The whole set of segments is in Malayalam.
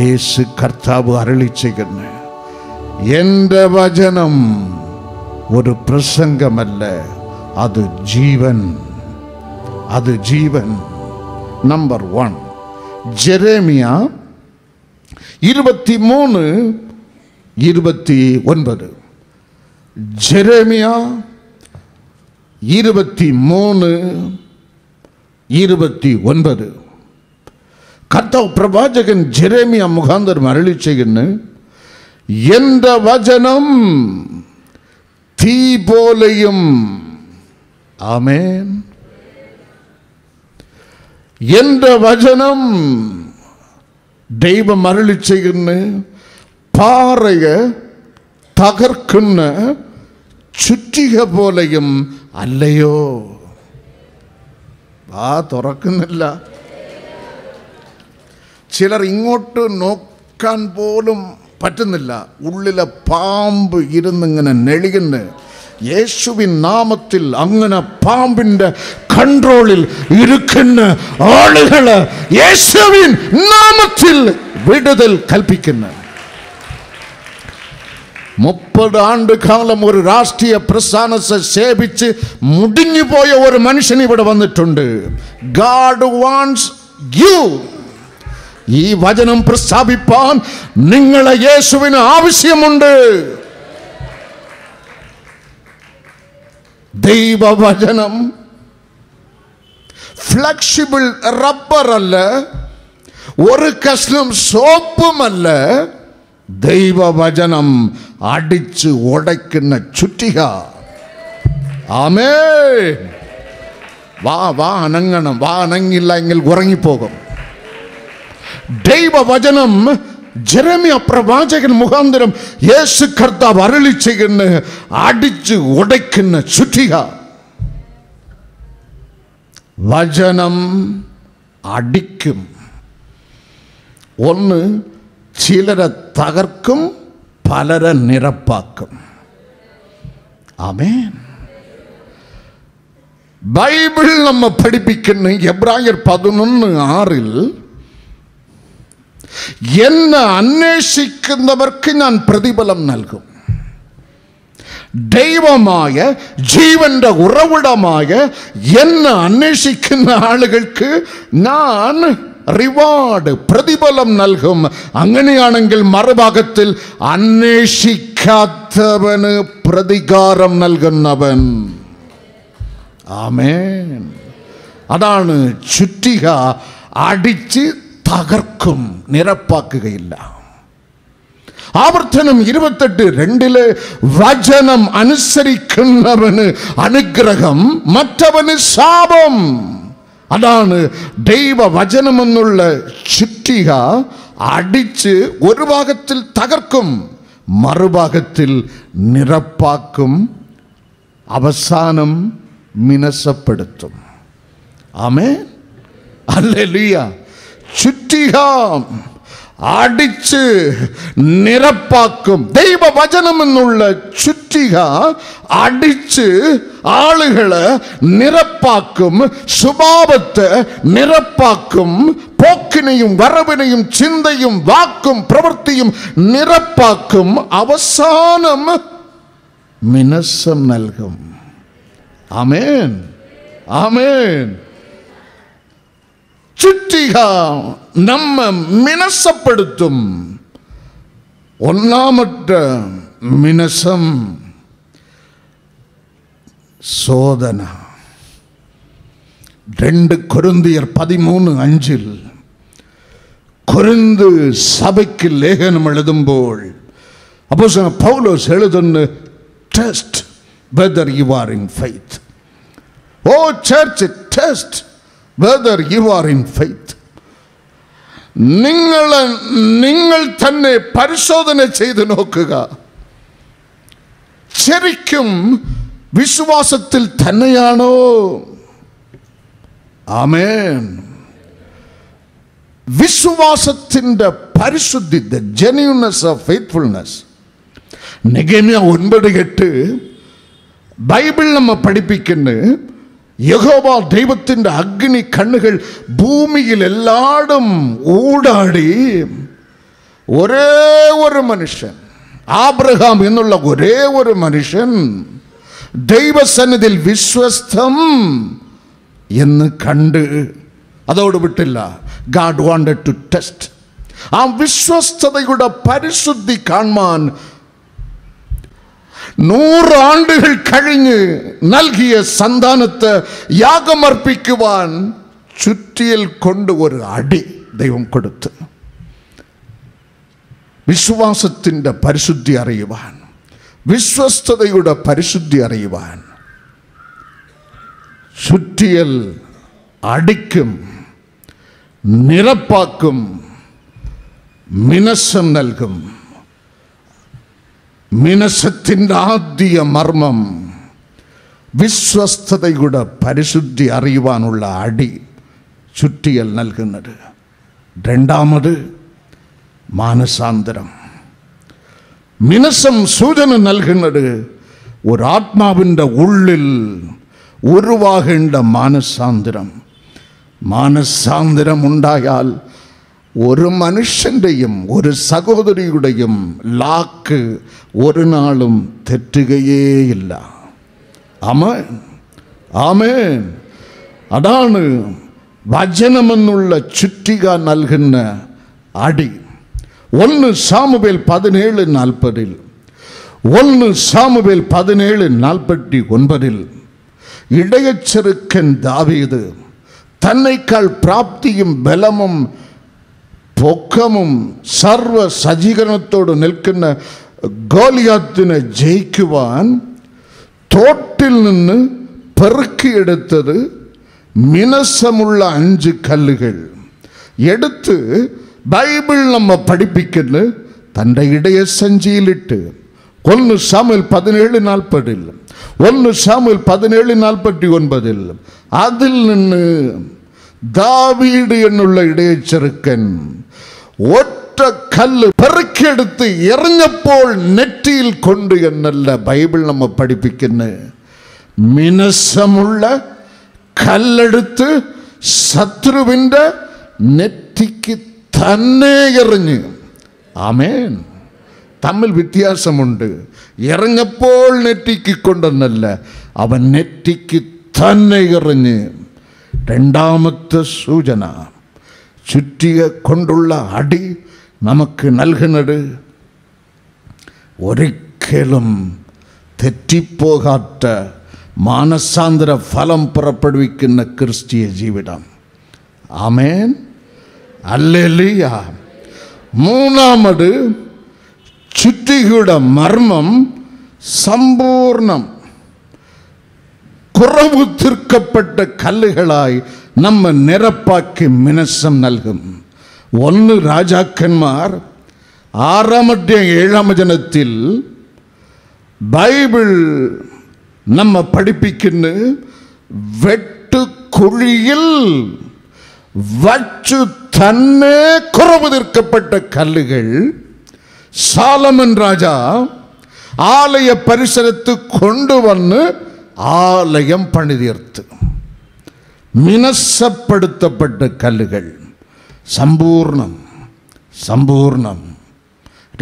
യേശു കർത്താവ് അരുളി ചെയ്യുന്ന എൻ്റെ വചനം ഒരു പ്രസംഗമല്ല, അത് ജീവൻ. അത് ജീവൻ. നമ്പർ 1 ജെറേമിയ 23:29. ജെറേമിയ 23:29. കർത്താവ് പ്രവാചകൻ ജെറേമിയ മുഖാന്തരം അരുളി ചെയ്യുന്നു, എൻ്റെ വചനം തീ പോലെയും, ആമേൻ, എൻ്റെ വചനം ദൈവം അരുളി ചെയ്യുന്നു, പാറയെ തകർക്കുന്ന ചുറ്റിക പോലെയും അല്ലയോ. തുറക്കുന്നില്ല. ചിലർ ഇങ്ങോട്ട് നോക്കാൻ പോലും പറ്റുന്നില്ല. ഉള്ളിലെ പാമ്പ് ഇരുന്നിങ്ങനെ നെളിയുന്നു. യേശുവിൻ നാമത്തിൽ അങ്ങനെ പാമ്പിന്റെ കൺട്രോളിൽ ഇരിക്കുന്ന ആളുകള് യേശുവിൻ നാമത്തിൽ വിടുതൽ കൽപ്പിക്കുന്നു. 30 ആണ്ട് കാലം ഒരു രാഷ്ട്രീയ പ്രസ്ഥാനത്തെ സേവിച്ച് മുടിഞ്ഞുപോയ ഒരു മനുഷ്യൻ ഇവിടെ വന്നിട്ടുണ്ട്. God wants U. ഈ വചനം പ്രസ്താവിപ്പാൻ നിങ്ങളെ യേശുവിന് ആവശ്യമുണ്ട്. ദൈവവചനം ഫ്ലെക്സിബിൾ റബ്ബർ അല്ല, ഒരു കഷ്ണം സോപ്പുമല്ല. ദൈവവചനം അടിച്ച് ഉടയ്ക്കുന്ന ചുറ്റിക. ആമേൻ. വാ അനങ്ങണം. വാ അനങ്ങില്ല എങ്കിൽ ഉറങ്ങിപ്പോകും. ദൈവവചനം ജെറേമിയ പ്രവാചകൻ മുഖാന്തരം യേശു കർത്താവ് അരുളി ചെയ്യുന്ന അടിച്ച് ഉടയ്ക്കുന്ന ചുറ്റിക. വചനം അടിക്കും. ഒന്ന്, ചിലരെ തകർക്കും, പലരെ നിരപ്പാക്കും. ആമേൻ. ബൈബിൾ നമ്മെ പഠിപ്പിക്കുന്ന എബ്രായർ 11:6 എന്നെ അന്വേഷിക്കുന്നവർക്ക് ഞാൻ പ്രതിഫലം നൽകും. ദൈവമായ ജീവന്റെ ഉറവിടമായ എന്നെ അന്വേഷിക്കുന്ന ആളുകൾക്ക് ഞാൻ റിവാർഡ്, പ്രതിഫലം നൽകും. അങ്ങനെയാണെങ്കിൽ മറുഭാഗത്തിൽ അന്വേഷിക്കാത്തവന് പ്രതികാരം നൽകുന്നവൻ. ആമേൻ. അതാണ് ചുറ്റിക. അടിച്ച് തകർക്കും, നിരപ്പാക്കുകയില്ല. ആവർത്തനം 28:2 വചനം അനുസരിക്കുന്നവന് അനുഗ്രഹം, മറ്റവന് ശാപം. അതാണ് ദൈവവചനമെന്നുള്ള ചുറ്റിക. അടിച്ച് ഒരു ഭാഗത്തിൽ തകർക്കും, മറുഭാഗത്തിൽ നിരപ്പാക്കും, അവസാനം മിനസപ്പെടുത്തും. ആമേൻ. ഹല്ലേലൂയ. ചുറ്റിക അടിച്ച് നിരപ്പാക്കും. ദൈവവചനം എന്നുള്ള ചുറ്റിക അടിച്ച് ആളുകളെ നിരപ്പാക്കും, സ്വഭാവത്തെ നിരപ്പാക്കും, പോക്കിനെയും വരവിനെയും ചിന്തയും വാക്കും പ്രവൃത്തിയും നിരപ്പാക്കും, അവസാനം മിനസം നൽകും. ആമേൻ. ആമേൻ. ചുറ്റിക നമ്മെ മിനസപ്പെടുത്തും. ഒന്നാമത്തെ മിനസം ശോധന. 2 കൊരിന്ത്യർ 13:5 കൊരിന്ത് സഭയ്ക്ക് ലേഖനം എഴുതുമ്പോൾ അപ്പോസ്തലൻ പൗലോസ് എഴുതുന്നു, test whether you are in faith. Oh church, test whether you are in faith. നിങ്ങൾ തന്നെ പരിശോധന ചെയ്ത് നോക്കുക. ശരിക്കും വിശ്വാസത്തിൽ തന്നെയാണോ? ആമേൻ. വിശ്വാസത്തിന്റെ പരിശുദ്ധി, the genuineness of faithfulness. നെഹെമ്യ 9:8 Bible നമ്മെ പഠിപ്പിക്കുന്നു, യഹോവ ദൈവത്തിൻ്റെ അഗ്നി കണ്ണുകൾ ഭൂമിയിൽ എല്ലായിടും ഊടാടി ഒരേ ഒരു മനുഷ്യൻ, ആബ്രഹാം എന്നുള്ള ഒരേ ഒരു മനുഷ്യൻ ദൈവസന്നിധിയിൽ വിശ്വസ്തം എന്ന് കണ്ട് അതോട് വിട്ടില്ല. God wanted to test. ആ വിശ്വസ്തതയുടെ പരിശുദ്ധി കാണാൻ 100 ആണ്ടുകൾ കഴിഞ്ഞ് നൽകിയ സന്താനത്തെ യാഗമർപ്പിക്കുവാൻ ചുറ്റിയിൽ കൊണ്ട് ഒരു അടി ദൈവം കൊടുത്ത് വിശ്വാസത്തിൻ്റെ പരിശുദ്ധി അറിയുവാൻ, വിശ്വസ്തതയുടെ പരിശുദ്ധി അറിയുവാൻ ചുറ്റിയൽ അടിക്കും, നിറപ്പാക്കും, മിനസം നൽകും. മിനസത്തിൻ്റെ ആദ്യ മർമ്മം വിശ്വസ്തതയുടെ പരിശുദ്ധി അറിയുവാനുള്ള അടി ചുറ്റിയൽ നൽകുന്നത്. രണ്ടാമത് മാനസാന്തരം. മിനസം സൂചന നൽകുന്നത് ഒരാത്മാവിൻ്റെ ഉള്ളിൽ ഉരുവാകേണ്ട മാനസാന്തരം. മാനസാന്തരം ഉണ്ടായാൽ ഒരു മനുഷ്യൻ്റെയും ഒരു സഹോദരിയുടെയും ലാക്ക് ഒരു നാളും തെറ്റുകയേയില്ല. ആമേൻ, ആമേൻ. അതാണ് വചനമെന്നുള്ള ചുറ്റിക നൽകുന്ന അടി. 1 സാമുവേൽ 17:40, 1 സാമുവേൽ 17:49 ഇടയച്ചെറുക്കൻ ദാവീദ് തന്നേക്കാൾ പ്രാപ്തിയും ബലമും പൊക്കമും സർവ സജ്ജീകരണത്തോട് നിൽക്കുന്ന ഗോലിയാത്തിനെ ജയിക്കുവാൻ തോട്ടിൽ നിന്ന് പെറുക്കിയെടുത്തത് മിനസമുള്ള 5 കല്ലുകൾ എടുത്ത് ബൈബിൾ നമ്മെ പഠിപ്പിക്കുന്നു തൻ്റെ ഇടയസഞ്ചിയിലിട്ട്. 1 സാമുവേൽ 17:40, 1 സാമുവേൽ 17:49 അതിൽ നിന്ന് ദാവീദ് എന്നുള്ള ഇടയച്ചെറുക്കൻ ഒറ്റ കല്ല് പെറുക്കിയെടുത്ത് എറിഞ്ഞപ്പോൾ നെറ്റിയിൽ കൊണ്ട് എന്നല്ല ബൈബിൾ നമ്മെ പഠിപ്പിക്കുന്നു. മിനസമുള്ള കല്ലെടുത്ത് ശത്രുവിൻ്റെ നെറ്റിക്ക് തന്നെ എറിഞ്ഞ്. ആമേൻ. തമ്മിൽ വ്യത്യാസമുണ്ട്. എറിഞ്ഞപ്പോൾ നെറ്റിക്ക് കൊണ്ടെന്നല്ല, അവൻ നെറ്റിക്ക് തന്നെ എറിഞ്ഞ്. രണ്ടാമത്തെ സൂചന ചുറ്റിക കൊണ്ടുള്ള അടി നമുക്ക് നൽകുന്നത് ഒരിക്കലും തെറ്റിപ്പോകാത്ത മാനസാന്തര ഫലം പുറപ്പെടുവിക്കുന്ന ക്രിസ്തീയ ജീവിതം. ആമേൻ, ഹല്ലേലൂയ. മൂന്നാമത് ചുറ്റികയുടെ മർമ്മം സമ്പൂർണം കുറവ് തീർക്കപ്പെട്ട കല്ലുകളായി നമ്മെ നിരപ്പാക്കി മിനസം നൽകും. 1 രാജാക്കന്മാർ 6-7 വചനത്തിൽ ബൈബിൾ നമ്മെ പഠിപ്പിക്കുന്ന വെട്ടുകുഴിയിൽ വച്ചു തന്നെ കുറവ് തീർക്കപ്പെട്ട കല്ലുകൾ സാലമൻ രാജ ആലയ പരിസരത്ത് കൊണ്ടുവന്ന് ആലയം പണിതീർത്ത്. മിനസപ്പെടുത്തപ്പെട്ട കല്ലുകൾ സമ്പൂർണം, സമ്പൂർണം.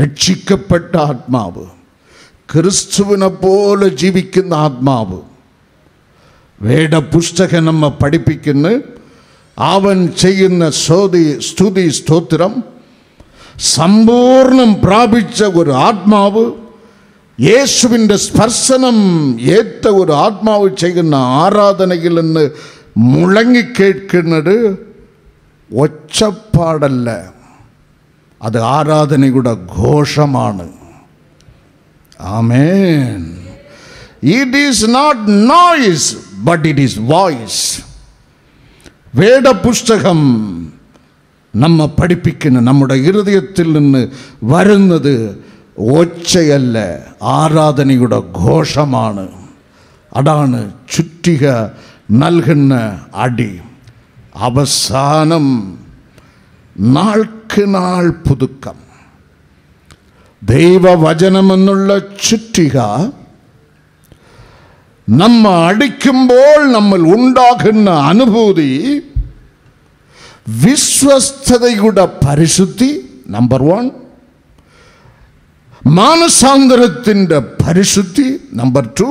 രക്ഷിക്കപ്പെട്ട ആത്മാവ്, ക്രിസ്തുവിനെ പോലെ ജീവിക്കുന്ന ആത്മാവ്. വേദപുസ്തകം നമ്മെ പഠിപ്പിക്കുന്നു, അവൻ ചെയ്യുന്ന സ്തുതി സ്തോത്രം സമ്പൂർണം പ്രാപിച്ച ഒരു ആത്മാവ്, യേശുവിൻ്റെ സ്പർശനം ഏറ്റ ഒരു ആത്മാവ് ചെയ്യുന്ന ആരാധനയിൽ നിന്ന് മുഴങ്ങിക്കേൾക്കുന്നത് ഒച്ചപ്പാടല്ല, അത് ആരാധനയുടെ ഘോഷമാണ്. ആമേൻ. It is not noise, but it is voice. വേദപുസ്തകം നമ്മെ പഠിപ്പിക്കുന്ന നമ്മുടെ ഹൃദയത്തിൽ നിന്ന് വരുന്നത് ഒച്ചയല്ല, ആരാധനയുടെ ഘോഷമാണ്. അതാണ് ചുറ്റിക നൽകുന്ന അടി. അവസാനം നാൾക്ക് നാൾ പുതുക്കം. ദൈവവചനമെന്നുള്ള ചുറ്റിക നമ്മ അടിക്കുമ്പോൾ നമ്മൾ ഉണ്ടാകുന്ന അനുഭൂതി വിശ്വസ്തതയുടെ പരിശുദ്ധി നമ്പർ 1, മാനസാന്തരത്തിൻ്റെ പരിശുദ്ധി നമ്പർ 2,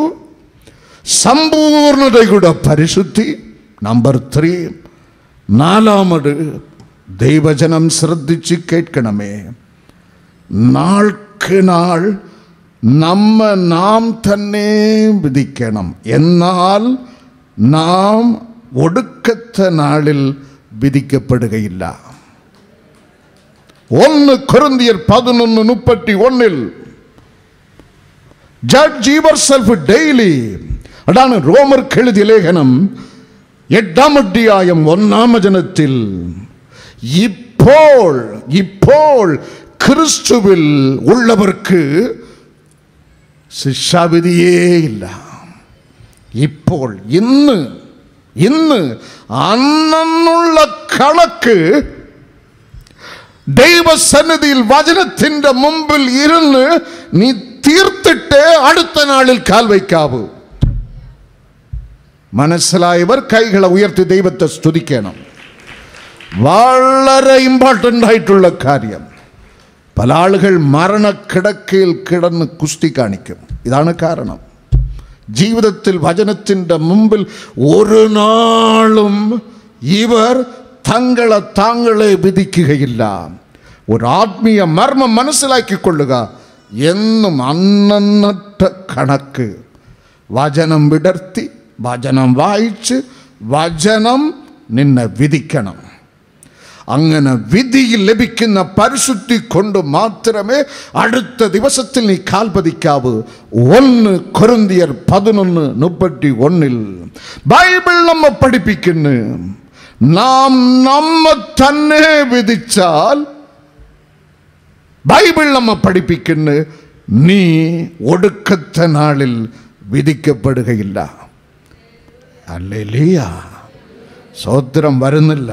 സമ്പൂർണതയുടെ പരിശുദ്ധി നമ്പർ 3. നാലാമത് ദൈവജനം ശ്രദ്ധിച്ച് കേൾക്കണമേ, നാൾക്ക് നാൾ നാം തന്നെ വിധിക്കണം. എന്നാൽ നാം ഒടുക്കത്തെ നാളിൽ വിധിക്കപ്പെടുകയില്ല. 1 കൊരിന്ത്യർ 11:31 ജഡ്ജ് യുവർസെൽഫ് ഡെയിലി. അതാണ് റോമർക്ക് എഴുതിയ ലേഖനം 8-ാം അധ്യായം 1-ാം വചനത്തിൽ. ഇപ്പോൾ ക്രിസ്തുവിൽ ഉള്ളവർക്ക് ശിക്ഷാവിധിയേയില്ല. ഇപ്പോൾ ഇന്ന് അന്നുള്ള കണക്ക് ദൈവസന്നിധിയിൽ വചനത്തിന്റെ മുമ്പിൽ ഇരുന്ന് നീ തീർത്തിട്ട് അടുത്ത നാളിൽ കാൽ വയ്ക്കാവൂ. മനസ്സിലായവർ കൈകളെ ഉയർത്തി ദൈവത്തെ സ്തുതിക്കണം. വളരെ ഇമ്പോർട്ടൻ്റ് ആയിട്ടുള്ള കാര്യം. പല ആളുകൾ മരണക്കിടക്കയിൽ കിടന്ന് കുസ്തി കാണിക്കും. ഇതാണ് കാരണം. ജീവിതത്തിൽ വചനത്തിൻ്റെ മുമ്പിൽ ഒരു നാളും ഇവർ താങ്കളെ വിധിക്കുകയില്ല. ഒരു ആത്മീയ മർമ്മം മനസ്സിലാക്കിക്കൊള്ളുക. എന്നും അന്നന്നത്തെ കണക്ക് വചനം വിടർത്തി, വചനം വായിച്ച്, വചനം നിന്നെ വിധിക്കണം. അങ്ങനെ വിധിയിൽ ലഭിക്കുന്ന പരിശുദ്ധി കൊണ്ട് മാത്രമേ അടുത്ത ദിവസത്തിൽ നീ കാൽപതിക്കാവൂ. 1 കൊരിന്ത്യർ 11:31 ബൈബിൾ നമ്മെ പഠിപ്പിക്കുന്നു, നാം നമ്മെ തന്നെ വിധിച്ചാൽ, ബൈബിൾ നമ്മെ പഠിപ്പിക്കുന്നു, നീ ഒടുക്കത്തെ നാളിൽ വിധിക്കപ്പെടുകയില്ല. ഹല്ലേലൂയ. സ്തോത്രം വരുന്നില്ല.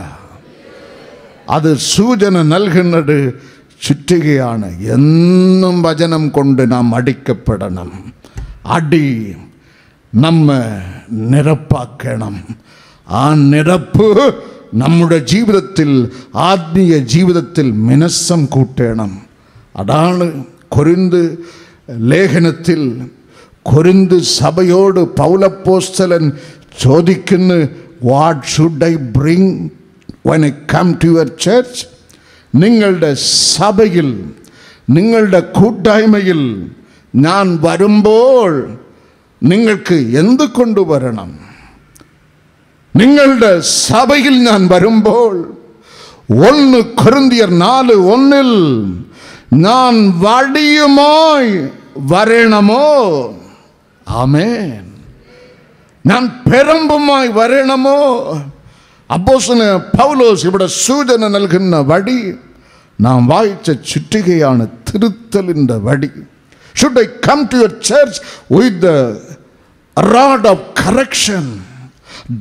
അത് സൂചന നൽകുന്നത് ചുറ്റുകയാണ്. എന്നും വചനം കൊണ്ട് നാം അടിക്കപ്പെടണം. അടി നമ്മെ നിരപ്പാക്കണം. ആ നിരപ്പ് നമ്മുടെ ജീവിതത്തിൽ, ആത്മീയ ജീവിതത്തിൽ മിനുസം കൂട്ടണം. അതാണ് കൊരിന്ത് ലേഖനത്തിൽ കൊരിന്ത് സഭയോട് പൗലപ്പോസ്തലൻ ചോദിക്കുന്നു, what should I bring when I come to your church? നിങ്ങളുടെ സഭയിൽ, നിങ്ങളുടെ കൂട്ടായ്മയിൽ ഞാൻ വരുമ്പോൾ നിങ്ങൾക്ക് എന്ത് കൊണ്ടുവരണം? നിങ്ങളുടെ സഭയിൽ ഞാൻ വരുമ്പോൾ 1 കൊരിന്ത്യർ 4:1 ഞാൻ വടിയുമായി വരണമോ? ആമേൻ. ഞാൻ പെരമ്പുമായി വരണമോ? അപ്പോസ്തലൻ പൗലോസ് ഇവിടെ സൂചന നൽകുന്ന വടി നാം വായിച്ച ചുറ്റികയാണ്, തിരുത്തലിൻ്റെ വടി. Should I come to your church with the rod of correction?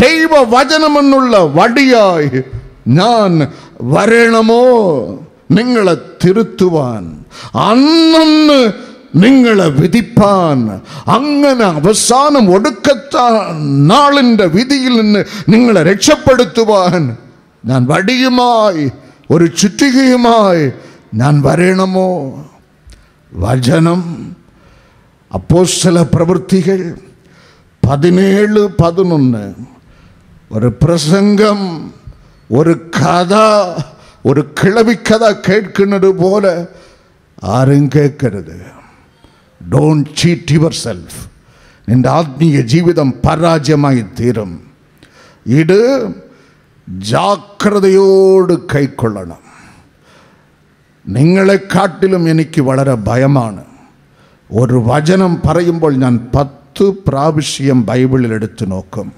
ദൈവവചനമെന്നുള്ള വടിയായി ഞാൻ വരണമോ നിങ്ങളെ തിരുത്തുവാൻ, അന്നന്ന് നിങ്ങളെ വിധിപ്പാൻ? അങ്ങനെ അവസാനം ഒടുക്കത്ത നാളിൻ്റെ വിധിയിൽ നിന്ന് നിങ്ങളെ രക്ഷപ്പെടുത്തുവാൻ ഞാൻ വടിയുമായി, ഒരു ചുറ്റികയുമായി ഞാൻ വരണമോ? വചനം. അപ്പോസ്തല പ്രവൃത്തികൾ 17:11 ഒരു പ്രസംഗം, ഒരു കഥ, ഒരു കിളവിക്കഥ കേൾക്കുന്നത് പോലെ ആരും കേൾക്കരുത്. Don't cheat yourself. നിൻ്റെ ആത്മീയ ജീവിതം പരാജയമായി തീരും. ഇത് ജാഗ്രതയോട് കൈക്കൊള്ളണം. നിങ്ങളെക്കാട്ടിലും എനിക്ക് വളരെ ഭയമാണ്. ഒരു വചനം പറയുമ്പോൾ ഞാൻ 10 പ്രാവശ്യം ബൈബിളിൽ എടുത്തു നോക്കും.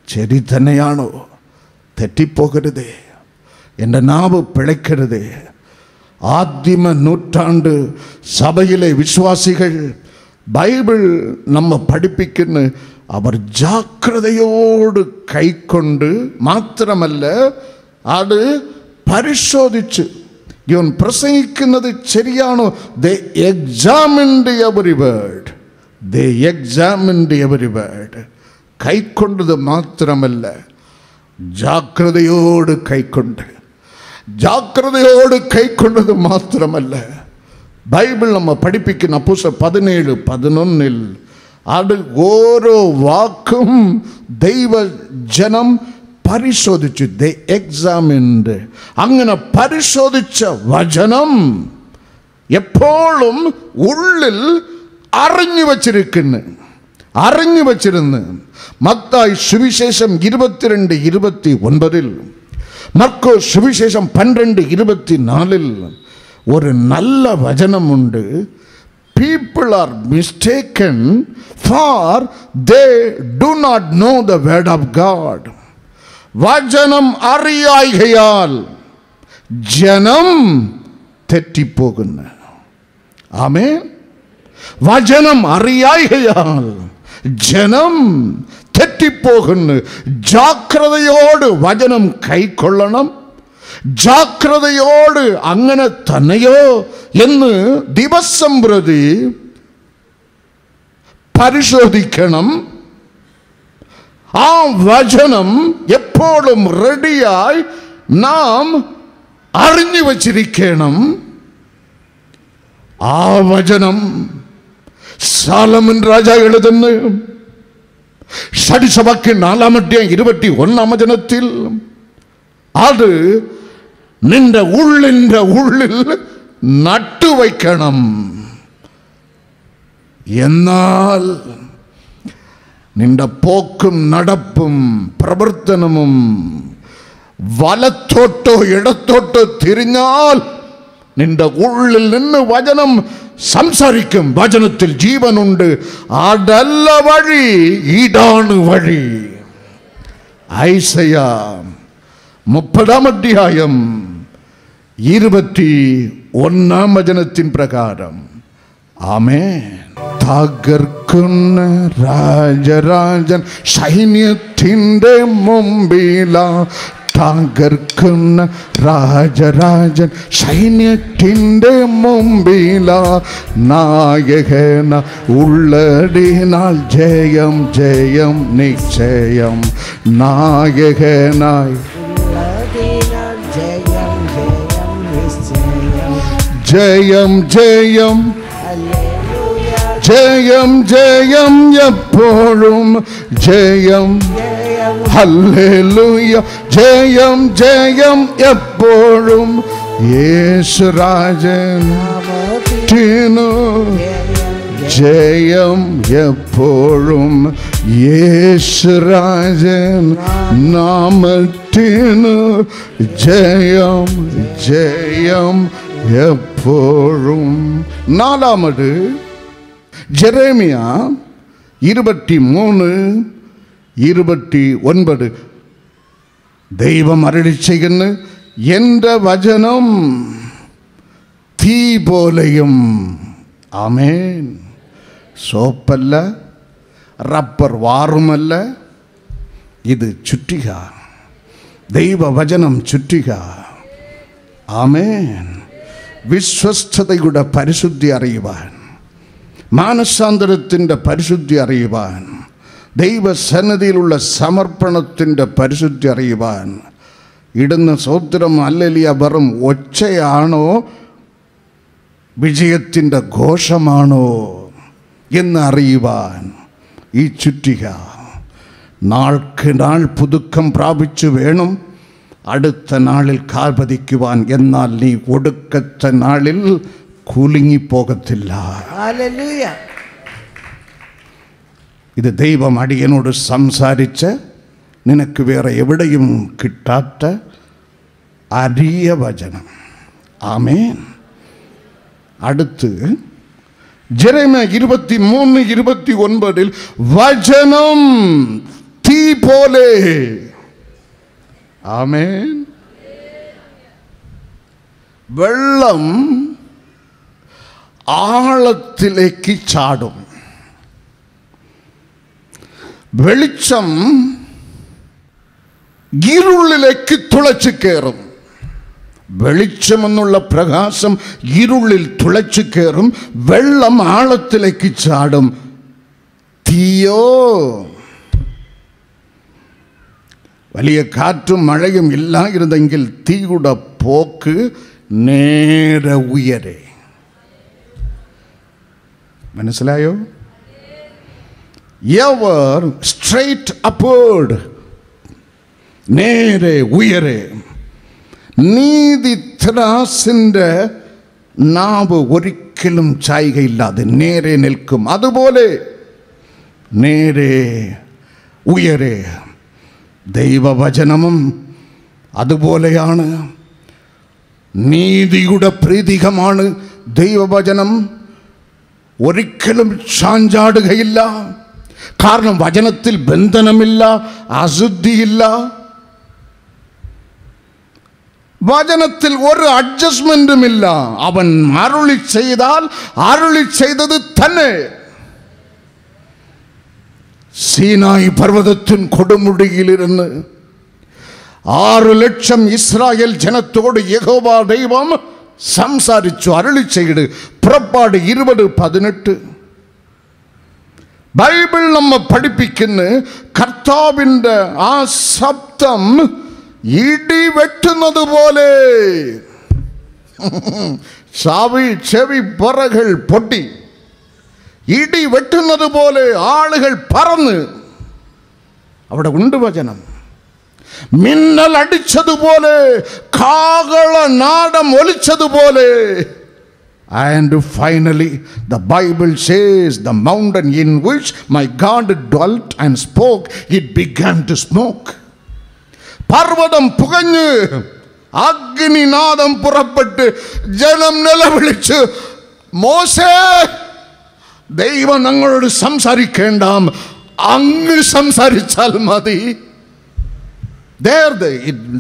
ശരി തന്നെയാണോ? തെറ്റിപ്പോകരുതേ, എൻ്റെ നാവ് പിഴയ്ക്കരുതേ. ആദിമ നൂറ്റാണ്ട് സഭയിലെ വിശ്വാസികൾ ബൈബിൾ നമ്മെ പഠിപ്പിക്കുന്ന, അവർ ജാഗ്രതയോട് കൈക്കൊണ്ട് മാത്രമല്ല അത് പരിശോധിച്ച് ഇവൻ പ്രസംഗിക്കുന്നത് ശരിയാണോ. They examined every word. They examined every word. കൈക്കൊണ്ടത് മാത്രമല്ല, ജാഗ്രതയോട് കൈക്കൊണ്ടത് മാത്രമല്ല, ബൈബിൾ നമ്മെ പഠിപ്പിക്കുന്ന അപ്പോസ്തലർ 17:11 അത് ഓരോ വാക്കും ദൈവജനം പരിശോധിച്ചു. ദേ എക്സാമിൻഡ്. അങ്ങനെ പരിശോധിച്ച വചനം എപ്പോഴും ഉള്ളിൽ അറിഞ്ഞു വച്ചിരുന്നു. മത്തായി സുവിശേഷം 22:29, മർക്കോസ് സുവിശേഷം 12:24 ഒരു നല്ല വചനമുണ്ട്. People are mistaken for they do not know the word of God. വചനം അറിയായ്കയാൽ ജനം തെറ്റിപ്പോകുന്നു. ആമേൻ. വചനം അറിയായ്കയാൽ ജനം തെറ്റിപ്പോകുന്നു. ജാഗ്രതയോട് വചനം കൈക്കൊള്ളണം. ജാഗ്രതയോട് അങ്ങനെ തന്നെയോ എന്ന് ദിവസം പ്രതി പരിശോധിക്കണം. ആ വചനം എപ്പോഴും റെഡിയായി നാം അറിഞ്ഞു വച്ചിരിക്കണം. ആ വചനം സാലമൻ രാജാ എഴുതുന്നു. ഷഡ്സഭയ്ക്ക് 4:21 വചനത്തിൽ അത് നിന്റെ ഉള്ളിൽ നട്ടുവയ്ക്കണം. എന്നാൽ നിന്റെ പോക്കും നടപ്പും പ്രവർത്തനവും വലത്തോട്ടോ ഇടത്തോട്ടോ തിരിഞ്ഞാൽ നിന്റെ ഉള്ളിൽ നിന്ന് വചനം സംസാരിക്കും. വചനത്തിൽ ജീവനുണ്ട്. അതല്ല വഴി, ഇതാണ് വഴി. ഐസയ്യാ 30:21 വചനത്തിൻ പ്രകാരം. ആമേൻ. തകർക്കുന്ന രാജരാജൻ സൈന്യത്തിൻ്റെ മുമ്പിലാ. തകർക്കുന്ന രാജരാജൻ സൈന്യത്തിൻ്റെ മുമ്പിലാ. നായകന ഉള്ളതിനാൽ ജയം ജയം നിശ്ചയം. നായകനായി ജയം ജയം ജയം ജയം എപ്പോഴും ജയം. ഹല്ലേലൂയ. ജയം ജയം എപ്പോഴും യേശുരാജനു ജയം എപ്പോഴും. യേശുരാജൻ നാമത്തിനു ജയം ജയം എപ്പോഴും. 4 ജെറേമിയ 23:29 ദൈവം അരുളിച്ചെയ്യുന്നു. എൻ്റെ വചനം തീ പോലെയും. ആമേൻ. സോപ്പല്ല, റബ്ബർ വാറുമല്ല, ഇത് ചുറ്റിക. ദൈവവചനം ചുറ്റിക. ആമേൻ. വിശ്വസ്തതയുടെ പരിശുദ്ധി അറിയുവാൻ, മാനസാന്തരത്തിൻ്റെ പരിശുദ്ധി അറിയുവാൻ, ദൈവസന്നിധിയിലുള്ള സമർപ്പണത്തിൻ്റെ പരിശുദ്ധി അറിയുവാൻ, ഇടുന്ന സ്തോത്രം ഹല്ലേലൂയ വെറും ഒച്ചയാണോ വിജയത്തിൻ്റെ ഘോഷമാണോ എന്ന് അറിയുവാൻ ഈ ചുറ്റിക നാൾക്ക് നാൾ പുതുക്കം പ്രാപിച്ചു വേണം അടുത്ത നാളിൽ കാൽ പതിക്കുവാൻ. എന്നാൽ നീ ഒടുക്കത്തെ നാളിൽ കുലുങ്ങിപ്പോകത്തില്ല. ഹല്ലേലൂയ. ഇത് ദൈവം അടിയനോട് സംസാരിച്ച് നിനക്ക് വേറെ എവിടെയും കിട്ടാത്ത അരിയ വചനം. ആമേൻ. അടുത്ത് ജെറമ്യാ 23:29 വചനം തീ പോലെ. ആമേൻ. വെള്ളം ആഴത്തിലേക്ക് ചാടും. വെളിച്ചം ഇരുളിലേക്ക് തുളച്ചു കയറും. വെളിച്ചമെന്നുള്ള പ്രകാശം ഇരുളിൽ തുളച്ചു കയറും. വെള്ളം ആഴത്തിലേക്ക് ചാടും. തീയോ വലിയ കാറ്റും മഴയും ഇല്ലായിരുന്നെങ്കിൽ തീയുടെ പോക്ക് നേരെ ഉയരെ. മനസ്സിലായോ? എവർ സ്ട്രെയിറ്റ് അപ്വേർഡ്, നേരെ ഉയരെ. നീതി ത്രാസിൻ്റെ നാവ് ഒരിക്കലും ചായ്കയില്ലാതെ നേരെ നിൽക്കും. അതുപോലെ നേരെ ഉയരെ. ദൈവവചനവും അതുപോലെയാണ്. നീതിയുടെ പ്രതീകമാണ് ദൈവവചനം. ഒരിക്കലും ചാഞ്ചാടുകയില്ല. കാരണം വചനത്തിൽ ബന്ധനമില്ല, അശുദ്ധിയില്ല. വചനത്തിൽ ഒരു അഡ്ജസ്റ്റ്മെന്റുമില്ല. അവൻ അരുളി ചെയ്താൽ അരുളി ചെയ്തത് തന്നെ. സീനായി പർവ്വതത്തിൻ കൊടുമുടിയിലിരുന്ന് 6 ലക്ഷം ഇസ്രായേൽ ജനത്തോട് യഹോവ ദൈവം സംസാരിച്ചു, അരുളി ചെയ്ത്. പുറപ്പാട് 20:18. ബൈബിൾ നമ്മെ പഠിപ്പിക്കുന്ന കർത്താവിൻ്റെ ആ ശബ്ദം ഇടി വെട്ടുന്നത് പോലെ. ചെവി പറകൾ പൊട്ടി ഇടി വെട്ടുന്നത് പോലെ ആളുകൾ പറന്ന്. അവിടെ ഉണ്ട് വചനം. മിന്നൽ അടിച്ചതുപോലെ, കാഹള നാദം ഒലിച്ചതുപോലെ. And finally the Bible says the mountain in which my God dwelt and spoke, it began to smoke. പർവ്വതം പുകഞ്ഞ് അഗ്നിനാദം പുറപ്പെട്ട് ജനം നിലവിളിച്ച്, മോശേ, ദൈവം ഞങ്ങളോട് സംസാരിക്കേണ്ട, അങ്ങ് സംസാരിച്ചാൽ മതി. There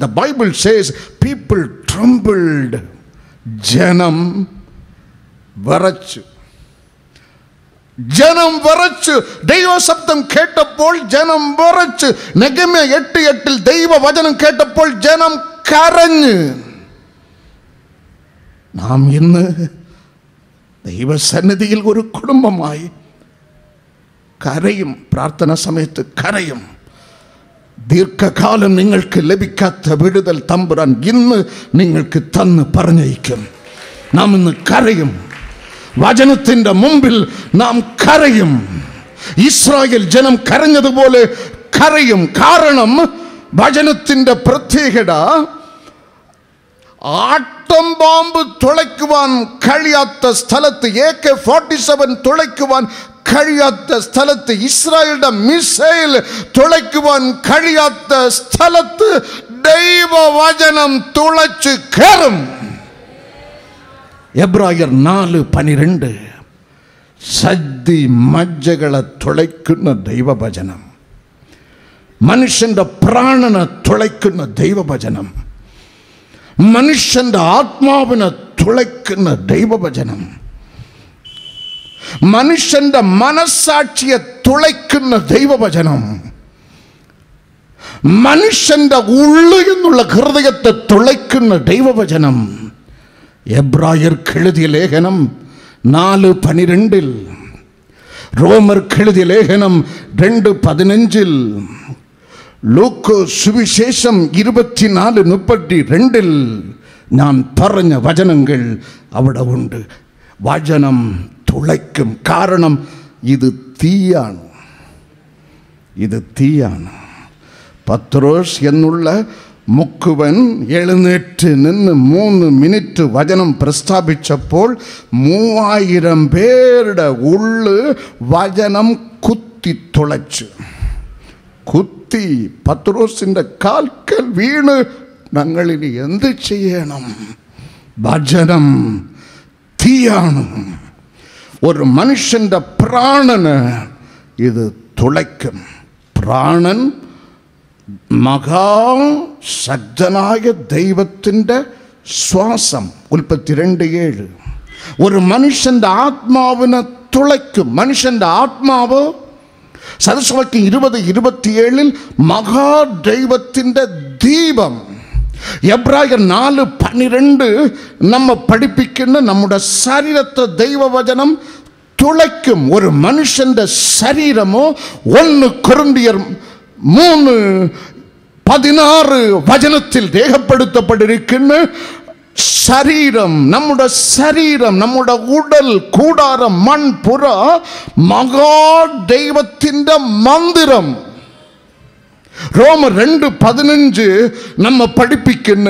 the Bible says people trembled. ജനം വിറച്ചു. ജനം വിറച്ചു. ദൈവശബ്ദം കേട്ടപ്പോൾ ജനം വിറച്ചു. നെഹെമ്യ 8:8 ദൈവവചനം കേട്ടപ്പോൾ ജനം കരഞ്ഞ്. നാം ഇന്ന് ദൈവസന്നിധിയിൽ ഒരു കുടുംബമായി കരയും. പ്രാർത്ഥന സമയത്ത് കരയും. ദീർഘകാലം നിങ്ങൾക്ക് ലഭിക്കാത്ത വിടുതൽ തമ്പുരാൻ ഇന്ന് നിങ്ങൾക്ക് തന്ന് പറഞ്ഞയക്കും. നാം ഇന്ന് കരയും. വചനത്തിൻ്റെ മുമ്പിൽ നാം കരയും. ഇസ്രായേൽ ജനം കരഞ്ഞതുപോലെ കരയും. കാരണം വചനത്തിൻ്റെ പ്രത്യേകത, ആട്ടം ബോംബ് തുളയ്ക്കുവാൻ കഴിയാത്ത സ്ഥലത്ത്, AK-47 തുളയ്ക്കുവാൻ കഴിയാത്ത സ്ഥലത്ത്, ഇസ്രായേലിന്റെ മിസൈൽ തുളയ്ക്കുവാൻ കഴിയാത്ത സ്ഥലത്ത് ദൈവവചനം തുളച്ച് കയറും. എബ്രായർ 4:12 സദ്ധി മജ്ജകളെ തുളയ്ക്കുന്ന ദൈവവചനം, മനുഷ്യന്റെ പ്രാണനെ തുളയ്ക്കുന്ന ദൈവവചനം, മനുഷ്യന്റെ ആത്മാവിനെ തുളയ്ക്കുന്ന ദൈവവചനം, മനുഷ്യന്റെ മനസ്സാക്ഷിയെ തുളയ്ക്കുന്ന ദൈവവചനം, മനുഷ്യന്റെ ഉള്ളിൽ നിന്നുള്ള ഹൃദയത്തെ തുളയ്ക്കുന്ന ദൈവവചനം. എബ്രായർക്കെഴുതിയ ലേഖനം 4:12, റോമർക്കെഴുതിയ ലേഖനം 2:15, ലൂക്കോ സുവിശേഷം 24:32 ഞാൻ പറഞ്ഞ വചനങ്ങൾ അവിടെ ഉണ്ട്. വചനം തുളയ്ക്കും. കാരണം ഇത് തീയാണ്. ഇത് തീയാണ്. പത്രോസ് എന്നുള്ള മുക്കുവൻ എഴുന്നേറ്റ് നിന്ന് 3 മിനിറ്റ് വചനം പ്രസ്താവിച്ചപ്പോൾ 3000 പേരുടെ ഉള്ള് വചനം കുത്തി തുളച്ചു. കുത്തി പത്രോസിൻ്റെ കാൽക്കൽ വീണ്, ഞങ്ങളിനി എന്ത് ചെയ്യണം? വചനം തീയാണ്. ഒരു മനുഷ്യൻ്റെ പ്രാണന് ഇത് തുളയ്ക്കും. പ്രാണൻ മഹാശക്തനായ ദൈവത്തിൻ്റെ ശ്വാസം. ഉൽപ്പത്തി 2:7. ഒരു മനുഷ്യൻ്റെ ആത്മാവിനെ തുളയ്ക്കും. മനുഷ്യൻ്റെ ആത്മാവ് സദൃശവാക്യം 20:27 മഹാ ദൈവത്തിന്റെ ദീപം. എബ്രായർ 4:12 നമ്മ പഠിപ്പിക്കുന്ന നമ്മുടെ ശരീരത്തെ ദൈവവചനം തുളയ്ക്കും. ഒരു മനുഷ്യന്റെ ശരീരമോ 1 കൊരിന്ത്യർ 3:16 വചനത്തിൽ രേഖപ്പെടുത്തപ്പെട്ടിരിക്കുന്ന ശരീരം, നമ്മുടെ ശരീരം, നമ്മുടെ ഉടൽ കൂടാരം മൺപുര മഹാദൈവത്തിന്റെ മന്ദിരം. ரோமர் 2:15 நம்ம படிப்பிக்கின்ற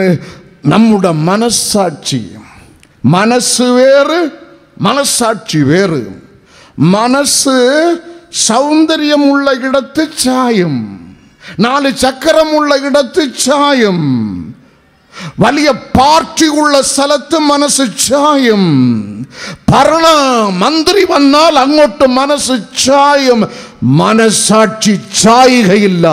நம்முடைய மனசாட்சி. மனசு வேறு, மனசாட்சி வேறு. மனசு சௌந்தரியம் உள்ள இடத்து சாயம், 4 சக்கரம் உள்ள இடத்து சாயம், വലിയ പാർട്ടി ഉള്ള സ്ഥലത്ത് മനസ്സ് ചായും. ഭരണ മന്ത്രി വന്നാൽ അങ്ങോട്ട് മനസ്സ് ചായും. മനസാക്ഷി ചായുകയില്ല.